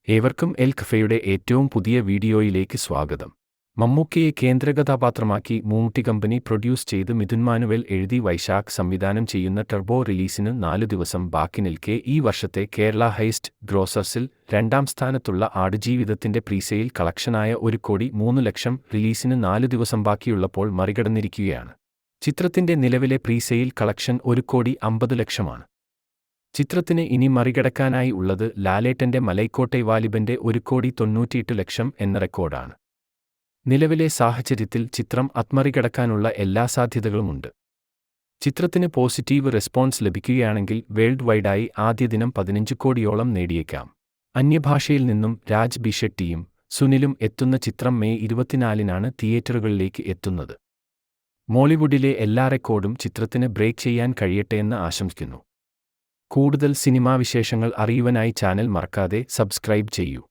ഏവർക്കും എൽ കഫയുടെ ഏറ്റവും പുതിയ വീഡിയോയിലേക്ക് സ്വാഗതം. മമ്മൂക്കയെ കേന്ദ്രകഥാപാത്രമാക്കി മമ്മൂട്ടി കമ്പനി പ്രൊഡ്യൂസ് ചെയ്ത് മിഥുൻ മാനുവൽ എഴുതി വൈശാഖ് സംവിധാനം ചെയ്യുന്ന ടർബോ റിലീസിന് 4 ദിവസം ബാക്കി നിൽക്കെ ഈ വർഷത്തെ കേരള ഹൈസ്റ്റ് ഗ്രോസേഴ്സിൽ 2ാം സ്ഥാനത്തുള്ള ആടുജീവിതത്തിന്റെ പ്രീസെയിൽ കളക്ഷനായ 1,03,00,000 റിലീസിന് 4 ദിവസം ബാക്കിയുള്ളപ്പോൾ മറികടന്നിരിക്കുകയാണ്. ചിത്രത്തിന്റെ നിലവിലെ പ്രീസെയിൽ കളക്ഷൻ 1,50,00,000 ചിത്രത്തിന് ഇനി മറികടക്കാനായി ഉള്ളത് ലാലേട്ടന്റെ മലൈക്കോട്ടൈ വാലിബന്റെ 1,98,00,000 എന്ന റെക്കോർഡാണ്. നിലവിലെ സാഹചര്യത്തിൽ ചിത്രം മറികടക്കാനുള്ള എല്ലാ സാധ്യതകളുമുണ്ട്. ചിത്രത്തിന് പോസിറ്റീവ് റെസ്പോൺസ് ലഭിക്കുകയാണെങ്കിൽ വേൾഡ് വൈഡായി ആദ്യ ദിനം 15 കോടിയോളം നേടിയേക്കാം. അന്യഭാഷയിൽ നിന്നും രാജ് ബി ഷെട്ടിയും സുനിലും എത്തുന്ന ചിത്രം മെയ് 24-നാണ് തിയേറ്ററുകളിലേക്ക് എത്തുന്നത്. മോളിവുഡിലെ എല്ലാ റെക്കോർഡും ചിത്രത്തിന് ബ്രേക്ക് ചെയ്യാൻ കഴിയട്ടെയെന്ന് ആശംസിക്കുന്നു. കൂടുതൽ സിനിമാ വിശേഷങ്ങൾ അറിയുവാനായി ചാനൽ മറക്കാതെ സബ്സ്ക്രൈബ് ചെയ്യൂ.